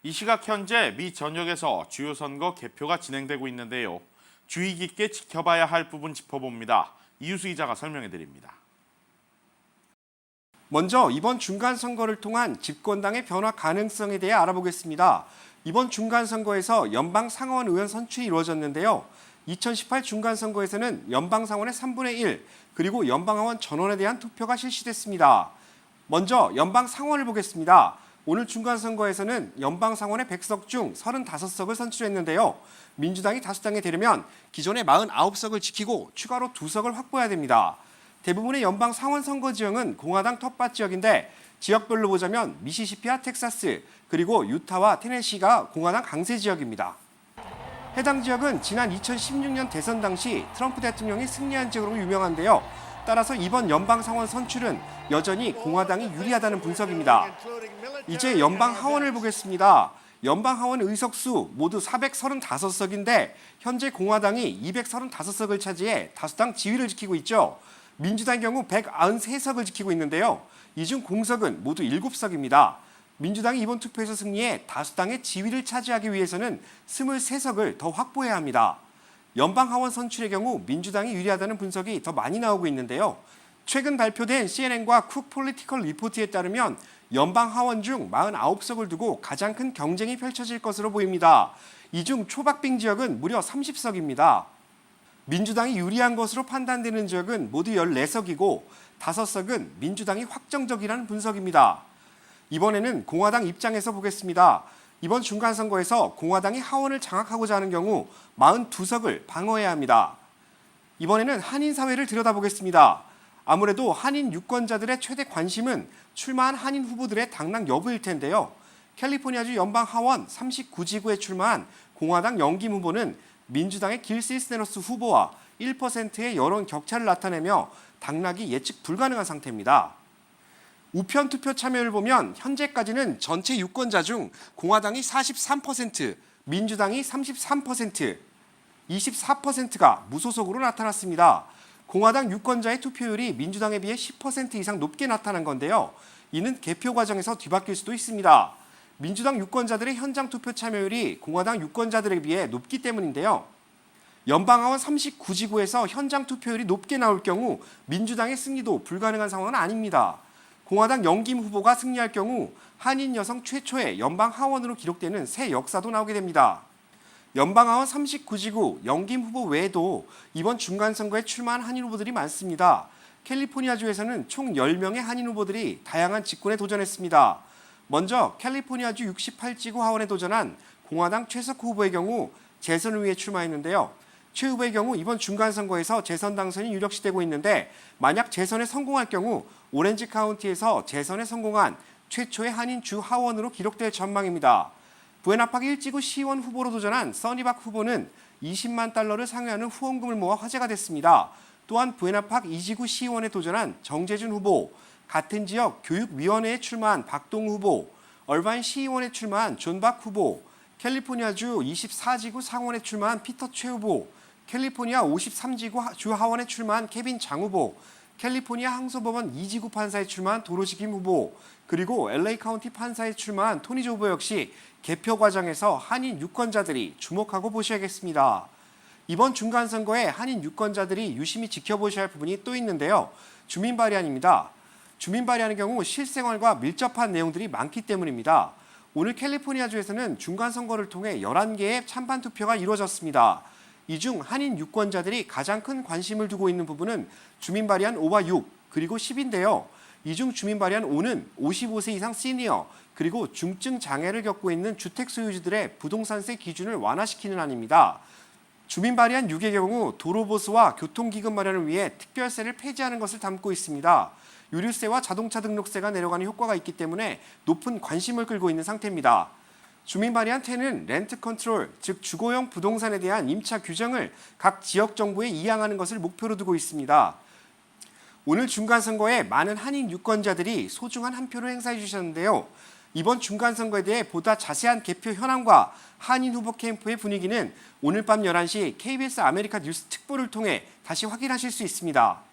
이 시각 현재 미 전역에서 주요 선거 개표가 진행되고 있는데요. 주의 깊게 지켜봐야 할 부분 짚어봅니다. 이유수 기자가 설명해 드립니다. 먼저 이번 중간선거를 통한 집권당의 변화 가능성에 대해 알아보겠습니다. 이번 중간선거에서 연방상원 의원 선출이 이루어졌는데요. 2018 중간선거에서는 연방상원의 3분의 1, 그리고 연방하원 전원에 대한 투표가 실시됐습니다. 먼저 연방상원을 보겠습니다. 오늘 중간선거에서는 연방상원의 100석 중 35석을 선출했는데요. 민주당이 다수당에 되려면 기존의 49석을 지키고 추가로 2석을 확보해야 됩니다. 대부분의 연방 상원 선거 지역은 공화당 텃밭 지역인데 지역별로 보자면 미시시피와 텍사스, 그리고 유타와 테네시가 공화당 강세 지역입니다. 해당 지역은 지난 2016년 대선 당시 트럼프 대통령이 승리한 지역으로 유명한데요. 따라서 이번 연방 상원 선출은 여전히 공화당이 유리하다는 분석입니다. 이제 연방 하원을 보겠습니다. 연방 하원 의석수 모두 435석인데 현재 공화당이 235석을 차지해 다수당 지위를 지키고 있죠. 민주당의 경우 193석을 지키고 있는데요. 이 중 공석은 모두 7석입니다. 민주당이 이번 투표에서 승리해 다수당의 지위를 차지하기 위해서는 23석을 더 확보해야 합니다. 연방하원 선출의 경우 민주당이 유리하다는 분석이 더 많이 나오고 있는데요. 최근 발표된 CNN과 쿡 폴리티컬 리포트에 따르면 연방하원 중 49석을 두고 가장 큰 경쟁이 펼쳐질 것으로 보입니다. 이 중 초박빙 지역은 무려 30석입니다. 민주당이 유리한 것으로 판단되는 지역은 모두 14석이고 5석은 민주당이 확정적이라는 분석입니다. 이번에는 공화당 입장에서 보겠습니다. 이번 중간선거에서 공화당이 하원을 장악하고자 하는 경우 42석을 방어해야 합니다. 이번에는 한인 사회를 들여다보겠습니다. 아무래도 한인 유권자들의 최대 관심은 출마한 한인 후보들의 당락 여부일 텐데요. 캘리포니아주 연방 하원 39지구에 출마한 공화당 영김 후보는 민주당의 길 시스네로스 후보와 1%의 여론 격차를 나타내며 당락이 예측 불가능한 상태입니다. 우편 투표 참여를 보면 현재까지는 전체 유권자 중 공화당이 43%, 민주당이 33%, 24%가 무소속으로 나타났습니다. 공화당 유권자의 투표율이 민주당에 비해 10% 이상 높게 나타난 건데요. 이는 개표 과정에서 뒤바뀔 수도 있습니다. 민주당 유권자들의 현장 투표 참여율이 공화당 유권자들에 비해 높기 때문인데요. 연방하원 39지구에서 현장 투표율이 높게 나올 경우 민주당의 승리도 불가능한 상황은 아닙니다. 공화당 영김 후보가 승리할 경우 한인 여성 최초의 연방하원으로 기록되는 새 역사도 나오게 됩니다. 연방하원 39지구 영김 후보 외에도 이번 중간선거에 출마한 한인 후보들이 많습니다. 캘리포니아주에서는 총 10명의 한인 후보들이 다양한 직군에 도전했습니다. 먼저 캘리포니아주 68지구 하원에 도전한 공화당 최석호 후보의 경우 재선을 위해 출마했는데요. 최 후보의 경우 이번 중간선거에서 재선 당선이 유력시되고 있는데 만약 재선에 성공할 경우 오렌지 카운티에서 재선에 성공한 최초의 한인 주 하원으로 기록될 전망입니다. 부에나파크 1지구 시의원 후보로 도전한 써니박 후보는 20만 달러를 상회하는 후원금을 모아 화제가 됐습니다. 또한 부에나파크 2지구 시의원에 도전한 정재준 후보, 같은 지역 교육위원회에 출마한 박동우 후보, 얼바인 시의원에 출마한 존박 후보, 캘리포니아주 24지구 상원에 출마한 피터 최 후보, 캘리포니아 53지구 주 하원에 출마한 케빈 장 후보, 캘리포니아 항소법원 2지구 판사에 출마한 도로시 김 후보, 그리고 LA 카운티 판사에 출마한 토니 조 후보 역시 개표 과정에서 한인 유권자들이 주목하고 보셔야겠습니다. 이번 중간선거에 한인 유권자들이 유심히 지켜보셔야 할 부분이 또 있는데요. 주민 발의안입니다. 주민 발의하는 경우 실생활과 밀접한 내용들이 많기 때문입니다. 오늘 캘리포니아주에서는 중간선거를 통해 11개의 찬반 투표가 이루어졌습니다. 이 중 한인 유권자들이 가장 큰 관심을 두고 있는 부분은 주민 발의안 5와 6, 그리고 10인데요. 이 중 주민 발의안 5는 55세 이상 시니어, 그리고 중증 장애를 겪고 있는 주택 소유주들의 부동산세 기준을 완화시키는 안입니다. 주민 발의안 6의 경우 도로보수와 교통기금 마련을 위해 특별세를 폐지하는 것을 담고 있습니다. 유류세와 자동차 등록세가 내려가는 효과가 있기 때문에 높은 관심을 끌고 있는 상태입니다. 주민 발의안 10은 렌트 컨트롤, 즉 주거용 부동산에 대한 임차 규정을 각 지역 정부에 이양하는 것을 목표로 두고 있습니다. 오늘 중간선거에 많은 한인 유권자들이 소중한 한 표를 행사해 주셨는데요. 이번 중간선거에 대해 보다 자세한 개표 현황과 한인 후보 캠프의 분위기는 오늘 밤 11시 KBS 아메리카 뉴스 특보를 통해 다시 확인하실 수 있습니다.